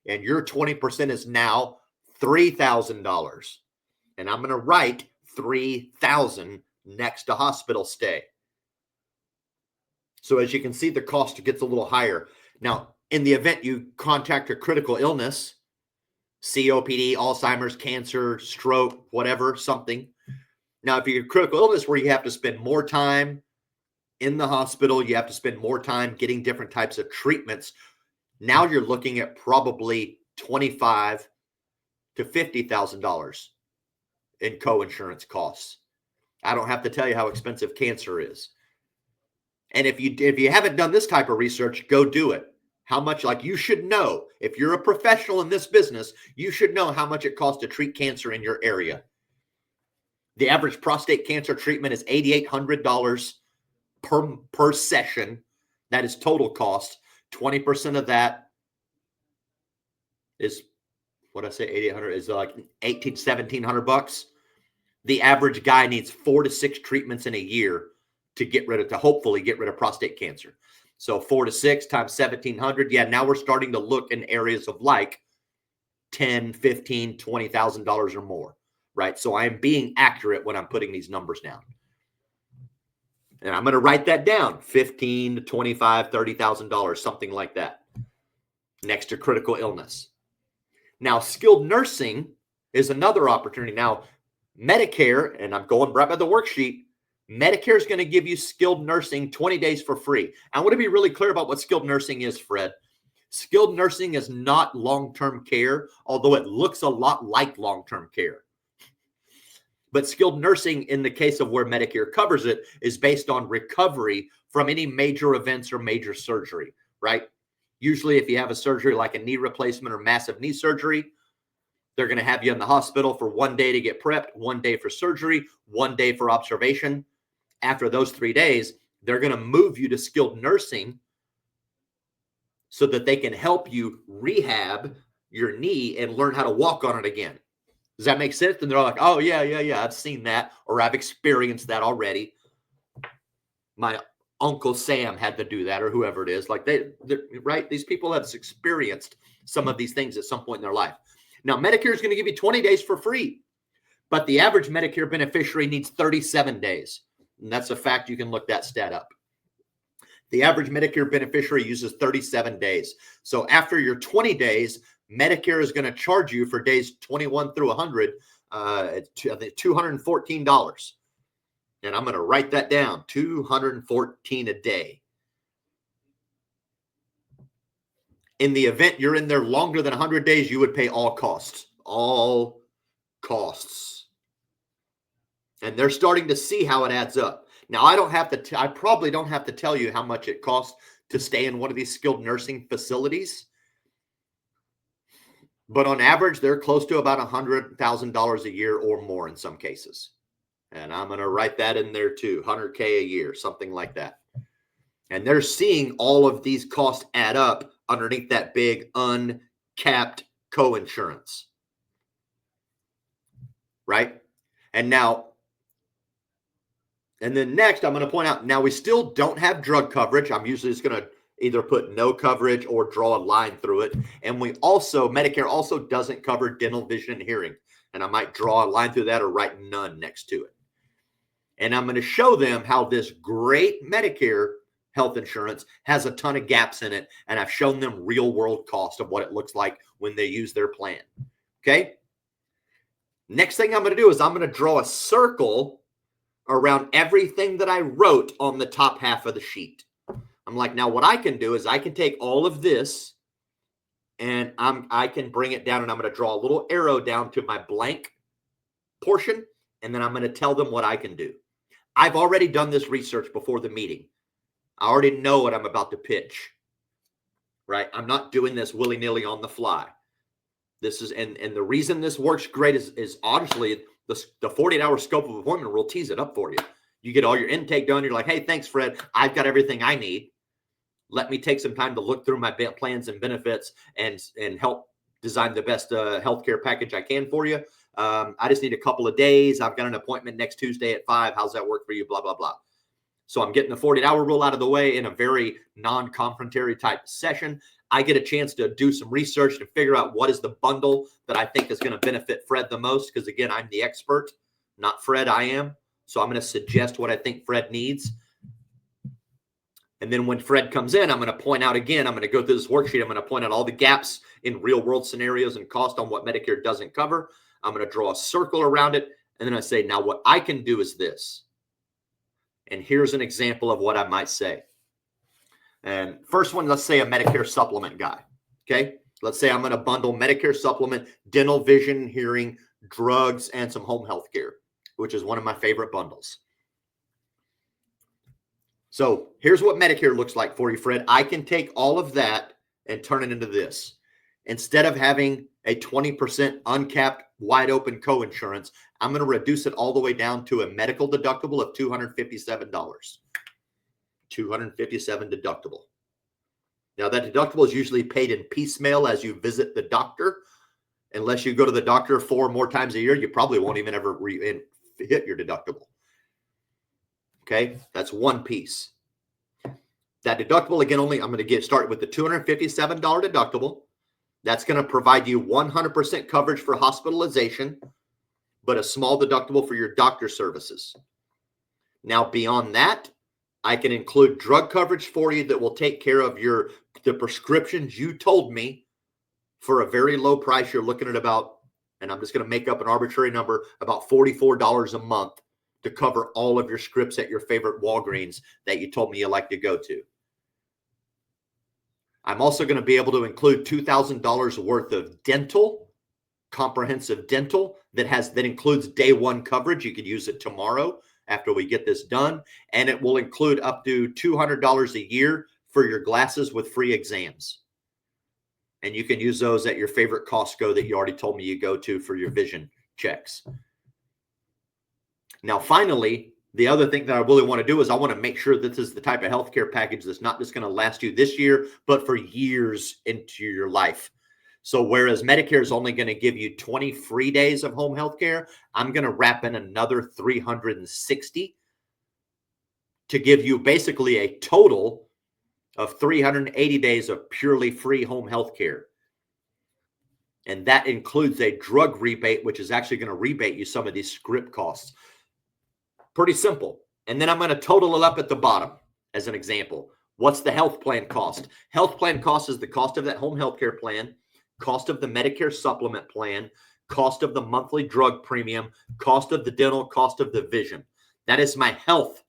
Speaker 1: And your 20% is now $3,000. And I'm going to write $3,000 next to hospital stay. So as you can see, the cost gets a little higher. Now, in the event you contract a critical illness, COPD, Alzheimer's, cancer, stroke, whatever, something. Now, if you're critical illness where you have to spend more time in the hospital, you have to spend more time getting different types of treatments. Now you're looking at probably $25,000 to $50,000 in co-insurance costs. I don't have to tell you how expensive cancer is. And if you haven't done this type of research, go do it. How much, like you should know, if you're a professional in this business, you should know how much it costs to treat cancer in your area. The average prostate cancer treatment is $8,800 per session. That is total cost. 20% of that is, what I say, 8,800 is like $1,700. The average guy needs 4 to 6 treatments in a year to hopefully get rid of prostate cancer. So 4 to 6 times 1,700. Yeah, now we're starting to look in areas of like $10,000, $15,000, $20,000 or more, right? So I am being accurate when I'm putting these numbers down. And I'm going to write that down, $15,000 to $25,000, $30,000, something like that, next to critical illness. Now, skilled nursing is another opportunity. Now, Medicare, and I'm going right by the worksheet, Medicare is going to give you skilled nursing 20 days for free. I want to be really clear about what skilled nursing is, Fred. Skilled nursing is not long-term care, although it looks a lot like long-term care. But skilled nursing, in the case of where Medicare covers it, is based on recovery from any major events or major surgery, right? Usually if you have a surgery like a knee replacement or massive knee surgery, they're going to have you in the hospital for 1 day to get prepped, 1 day for surgery, 1 day for observation. After those 3 days, they're going to move you to skilled nursing so that they can help you rehab your knee and learn how to walk on it again. Does that make sense? And they're like, oh, yeah, I've seen that, or I've experienced that already. My Uncle Sam had to do that, or whoever it is. Like right? These people have experienced some of these things at some point in their life. Now, Medicare is going to give you 20 days for free, but the average Medicare beneficiary needs 37 days. And that's a fact. You can look that stat up. The average Medicare beneficiary uses 37 days. So after your 20 days, Medicare is going to charge you for days 21 through 100, $214. And I'm going to write that down, $214 a day. In the event you're in there longer than 100 days, you would pay all costs. All costs. And they're starting to see how it adds up. Now, I probably don't have to tell you how much it costs to stay in one of these skilled nursing facilities. But on average, they're close to about $100,000 a year or more in some cases. And I'm going to write that in there too, $100K a year, something like that. And they're seeing all of these costs add up underneath that big uncapped coinsurance. Right? And then next, I'm going to point out, now we still don't have drug coverage. I'm usually just going to either put no coverage or draw a line through it. And Medicare also doesn't cover dental, vision, and hearing. And I might draw a line through that or write none next to it. And I'm going to show them how this great Medicare health insurance has a ton of gaps in it. And I've shown them real world cost of what it looks like when they use their plan. Okay. Next thing I'm going to do is I'm going to draw a circle around everything that I wrote on the top half of the sheet. I'm like, now what I can do is I can take all of this and I can bring it down, and I'm going to draw a little arrow down to my blank portion. And then I'm going to tell them what I can do. I've already done this research before the meeting. I already know what I'm about to pitch, right? I'm not doing this willy-nilly on the fly. This is, and the reason this works great is honestly the 48-hour scope of appointment will tease it up for you. You get all your intake done. You're like, hey, thanks, Fred. I've got everything I need. Let me take some time to look through my plans and benefits and help design the best healthcare package I can for you. I just need a couple of days. I've got an appointment next Tuesday at 5. How's that work for you? Blah, blah, blah. So I'm getting the 48-hour rule out of the way in a very non-confrontatory type session. I get a chance to do some research to figure out what is the bundle that I think is going to benefit Fred the most. Because again, I'm the expert, not Fred. I am. So I'm going to suggest what I think Fred needs. And then when Fred comes in, I'm going to point out again, I'm going to go through this worksheet. I'm going to point out all the gaps in real world scenarios and cost on what Medicare doesn't cover. I'm going to draw a circle around it. And then I say, now what I can do is this. And here's an example of what I might say. And first one, let's say a Medicare supplement guy. Okay. Let's say I'm going to bundle Medicare supplement, dental, vision, hearing, drugs, and some home health care, which is one of my favorite bundles. So here's what Medicare looks like for you, Fred. I can take all of that and turn it into this. Instead of having a 20% uncapped, wide open coinsurance, I'm going to reduce it all the way down to a medical deductible of $257. $257 deductible. Now that deductible is usually paid in piecemeal as you visit the doctor. Unless you go to the doctor 4 more times a year, you probably won't even ever hit your deductible. Okay, that's one piece. That deductible, again, I'm going to start with the $257 deductible. That's going to provide you 100% coverage for hospitalization, but a small deductible for your doctor services. Now, beyond that, I can include drug coverage for you that will take care of the prescriptions you told me for a very low price. You're looking at about, and I'm just going to make up an arbitrary number, about $44 a month to cover all of your scripts at your favorite Walgreens that you told me you like to go to. I'm also going to be able to include $2,000 worth of dental, comprehensive dental that includes day one coverage. You could use it tomorrow after we get this done. And it will include up to $200 a year for your glasses with free exams. And you can use those at your favorite Costco that you already told me you go to for your vision checks. Now, finally, the other thing that I really want to do is I want to make sure that this is the type of healthcare package that's not just going to last you this year, but for years into your life. So whereas Medicare is only going to give you 20 free days of home health care, I'm going to wrap in another 360 to give you basically a total of 380 days of purely free home health care. And that includes a drug rebate, which is actually going to rebate you some of these script costs. Pretty simple. And then I'm going to total it up at the bottom as an example. What's the health plan cost? Health plan cost is the cost of that home health care plan, cost of the Medicare supplement plan, cost of the monthly drug premium, cost of the dental, cost of the vision. That is my health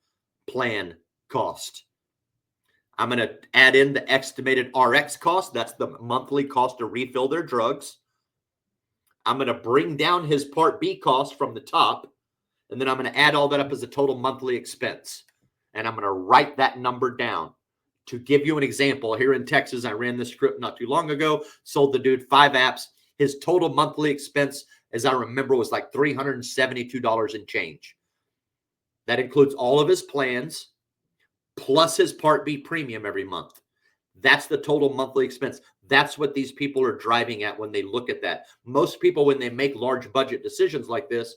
Speaker 1: plan cost. I'm going to add in the estimated RX cost. That's the monthly cost to refill their drugs. I'm going to bring down his Part B cost from the top. And then I'm going to add all that up as a total monthly expense. And I'm going to write that number down. To give you an example, here in Texas, I ran this script not too long ago, sold the dude 5 apps. His total monthly expense, as I remember, was like $372 and change. That includes all of his plans plus his Part B premium every month. That's the total monthly expense. That's what these people are driving at when they look at that. Most people, when they make large budget decisions like this,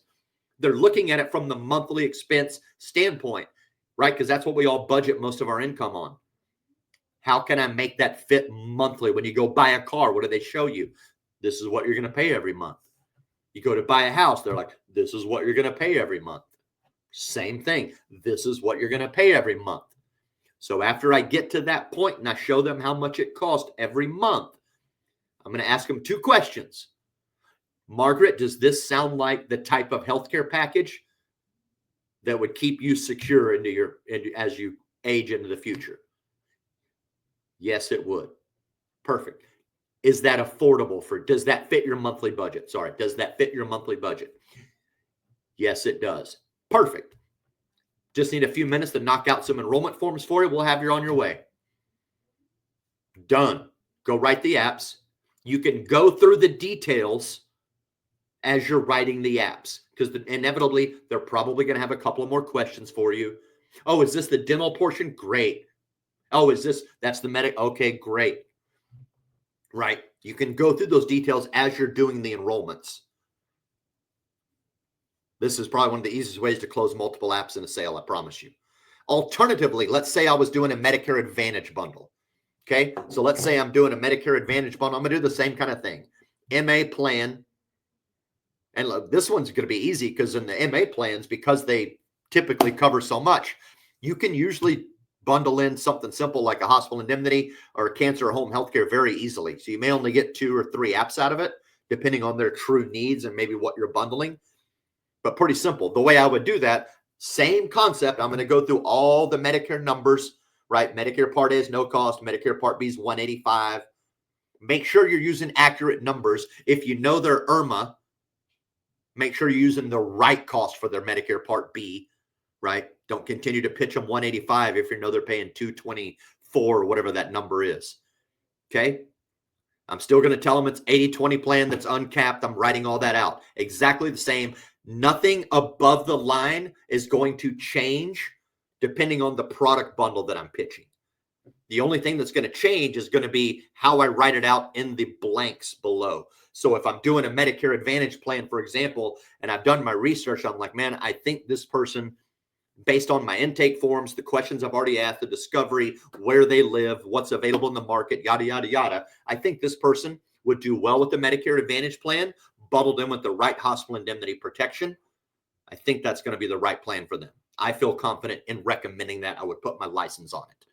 Speaker 1: they're looking at it from the monthly expense standpoint, right? Because that's what we all budget most of our income on. How can I make that fit monthly? When you go buy a car, what do they show you? This is what you're going to pay every month. You go to buy a house, they're like, this is what you're going to pay every month. Same thing. This is what you're going to pay every month. So after I get to that point and I show them how much it costs every month, I'm going to ask them 2 questions. Margaret, does this sound like the type of healthcare package that would keep you secure as you age into the future? Yes, it would. Perfect. Is that affordable does that fit your monthly budget? Sorry, does that fit your monthly budget? Yes, it does. Perfect. Just need a few minutes to knock out some enrollment forms for you. We'll have you on your way. Done. Go write the apps. You can go through the details as you're writing the apps, because inevitably they're probably going to have a couple of more questions for you. Oh, is this the dental portion? Great. Oh, that's the medic? Okay, great. Right. You can go through those details as you're doing the enrollments. This is probably one of the easiest ways to close multiple apps in a sale, I promise you. Alternatively, let's say I was doing a Medicare Advantage bundle. Okay, so let's say I'm doing a Medicare Advantage bundle. I'm going to do the same kind of thing. MA plan. And look, this one's going to be easy because in the MA plans, because they typically cover so much, you can usually bundle in something simple like a hospital indemnity or cancer or home healthcare very easily. So you may only get 2 or 3 apps out of it, depending on their true needs and maybe what you're bundling. But pretty simple. The way I would do that, same concept. I'm going to go through all the Medicare numbers, right? Medicare Part A is no cost. Medicare Part B is $185. Make sure you're using accurate numbers. If you know their IRMA, make sure you're using the right cost for their Medicare Part B, right? Don't continue to pitch them $185 if you know they're paying $224 or whatever that number is. Okay? I'm still going to tell them it's 80-20 plan that's uncapped. I'm writing all that out. Exactly the same. Nothing above the line is going to change depending on the product bundle that I'm pitching. The only thing that's going to change is going to be how I write it out in the blanks below. So if I'm doing a Medicare Advantage plan, for example, and I've done my research, I'm like, man, I think this person, based on my intake forms, the questions I've already asked, the discovery, where they live, what's available in the market, yada, yada, yada. I think this person would do well with the Medicare Advantage plan, bundled in with the right hospital indemnity protection. I think that's going to be the right plan for them. I feel confident in recommending that. I would put my license on it,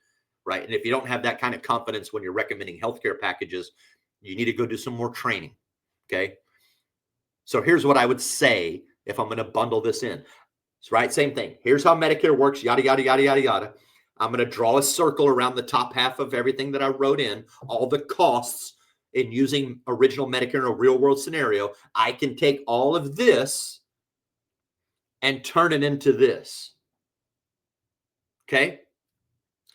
Speaker 1: right? And if you don't have that kind of confidence when you're recommending healthcare packages, you need to go do some more training, okay? So here's what I would say if I'm going to bundle this in. Right? Same thing. Here's how Medicare works, yada, yada, yada, yada, yada. I'm going to draw a circle around the top half of everything that I wrote in, all the costs in using original Medicare in a real world scenario. I can take all of this and turn it into this. Okay?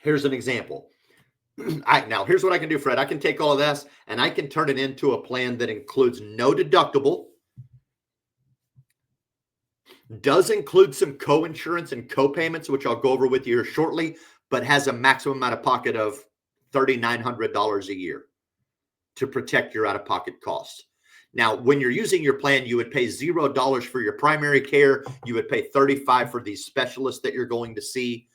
Speaker 1: Here's an example. Now, here's what I can do, Fred. I can take all of this and I can turn it into a plan that includes no deductible, does include some co-insurance and co-payments, which I'll go over with you here shortly, but has a maximum out-of-pocket of $3,900 a year to protect your out-of-pocket costs. Now, when you're using your plan, you would pay $0 for your primary care. You would pay $35 for these specialists that you're going to see.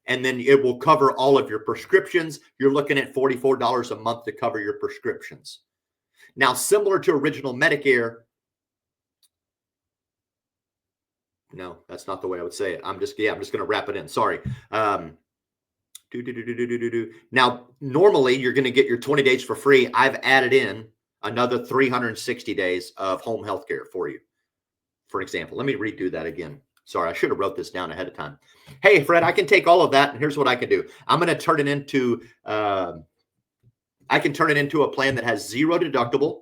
Speaker 1: And then it will cover all of your prescriptions. You're looking at $44 a month to cover your prescriptions. Now, similar to original Medicare, no, that's not the way I would say it. I'm just going to wrap it in. Sorry. Now, normally you're going to get your 20 days for free. I've added in another 360 days of home health care for you. For example, let me redo that again. Sorry, I should have wrote this down ahead of time. Hey, Fred, I can take all of that, and here's what I can do. I'm going to turn it into, I can turn it into a plan that has 0 deductible,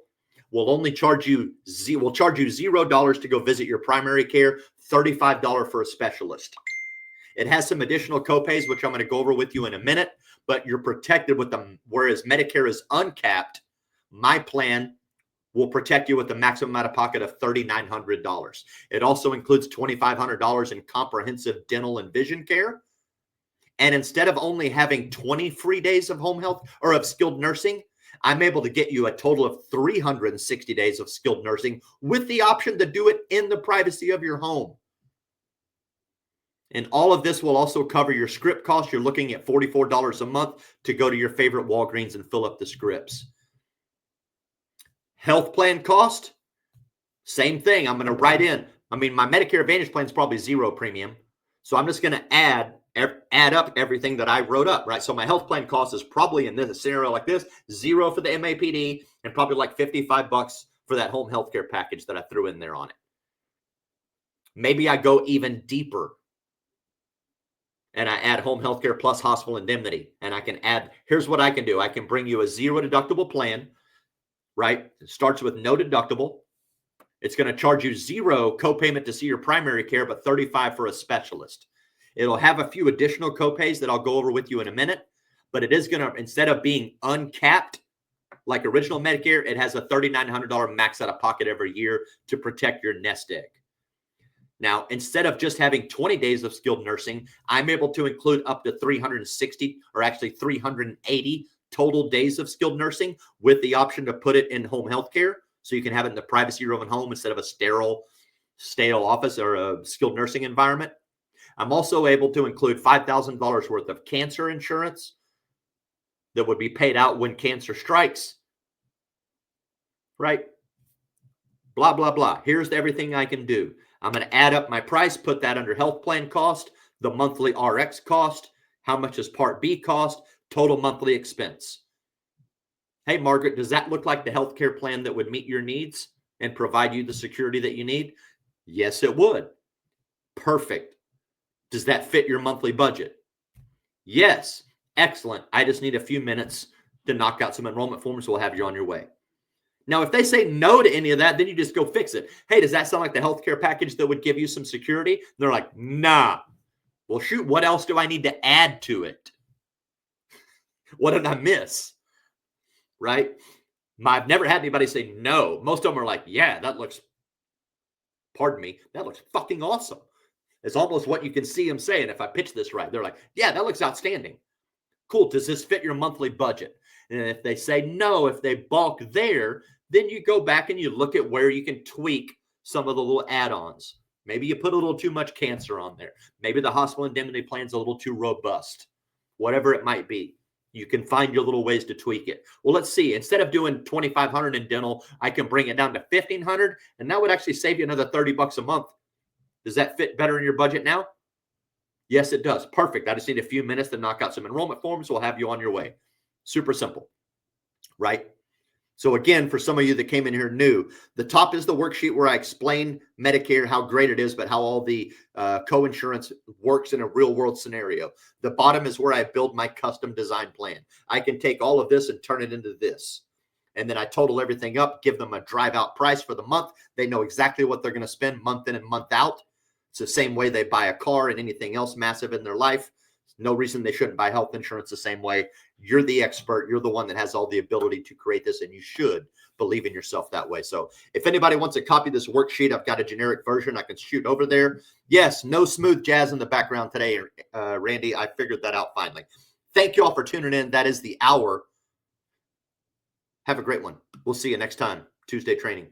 Speaker 1: We'll only charge you $0 to go visit your primary care, $35 for a specialist. It has some additional copays, which I'm going to go over with you in a minute, but you're protected with them. Whereas Medicare is uncapped, my plan will protect you with the maximum out of pocket of $3,900. It also includes $2,500 in comprehensive dental and vision care. And instead of only having 20 free days of home health or of skilled nursing, I'm able to get you a total of 360 days of skilled nursing with the option to do it in the privacy of your home. And all of this will also cover your script costs. You're looking at $44 a month to go to your favorite Walgreens and fill up the scripts. Health plan cost, same thing. I'm going to write in. I mean, my Medicare Advantage plan is probably zero premium. So I'm just going to add up everything that I wrote up, right? So my health plan cost is probably in this scenario like this, zero for the MAPD and probably like $55 for that home health care package that I threw in there on it. Maybe I go even deeper and I add home health care plus hospital indemnity. And I can add, here's what I can do. I can bring you a zero deductible plan, right? It starts with no deductible. It's going to charge you zero copayment to see your primary care, but $35 for a specialist. It'll have a few additional copays that I'll go over with you in a minute, but it is going to, instead of being uncapped like original Medicare, it has a $3,900 max out of pocket every year to protect your nest egg. Now, instead of just having 20 days of skilled nursing, I'm able to include up to 360 or actually 380 total days of skilled nursing with the option to put it in home health care. So you can have it in the privacy of your own home instead of a stale office or a skilled nursing environment. I'm also able to include $5,000 worth of cancer insurance that would be paid out when cancer strikes, right? Blah, blah, blah. Here's everything I can do. I'm going to add up my price, put that under health plan cost, the monthly RX cost, how much does Part B cost, total monthly expense. Hey, Margaret, does that look like the healthcare plan that would meet your needs and provide you the security that you need? Yes, it would. Perfect. Does that fit your monthly budget? Yes. Excellent. I just need a few minutes to knock out some enrollment forms. We'll have you on your way. Now, if they say no to any of that, then you just go fix it. Hey, does that sound like the healthcare package that would give you some security? And they're like, nah. Well, shoot, what else do I need to add to it? What did I miss? Right? I've never had anybody say no. Most of them are like, yeah, that looks, pardon me, that looks fucking awesome. It's almost what you can see them saying if I pitch this right. They're like, yeah, that looks outstanding. Cool. Does this fit your monthly budget? And if they say no, if they balk there, then you go back and you look at where you can tweak some of the little add-ons. Maybe you put a little too much cancer on there. Maybe the hospital indemnity plan's a little too robust. Whatever it might be, you can find your little ways to tweak it. Well, let's see. Instead of doing $2,500 in dental, I can bring it down to $1,500, and that would actually save you another $30 a month. Does that fit better in your budget now? Yes, it does. Perfect. I just need a few minutes to knock out some enrollment forms. We'll have you on your way. Super simple, right? So again, for some of you that came in here new, the top is the worksheet where I explain Medicare, how great it is, but how all the co-insurance works in a real world scenario. The bottom is where I build my custom design plan. I can take all of this and turn it into this. And then I total everything up, give them a drive out price for the month. They know exactly what they're going to spend month in and month out. It's the same way they buy a car and anything else massive in their life. No reason they shouldn't buy health insurance the same way. You're the expert. You're the one that has all the ability to create this, and you should believe in yourself that way. So if anybody wants to copy this worksheet, I've got a generic version I can shoot over there. Yes, no smooth jazz in the background today, Randy. I figured that out finally. Thank you all for tuning in. That is the hour. Have a great one. We'll see you next time. Tuesday training.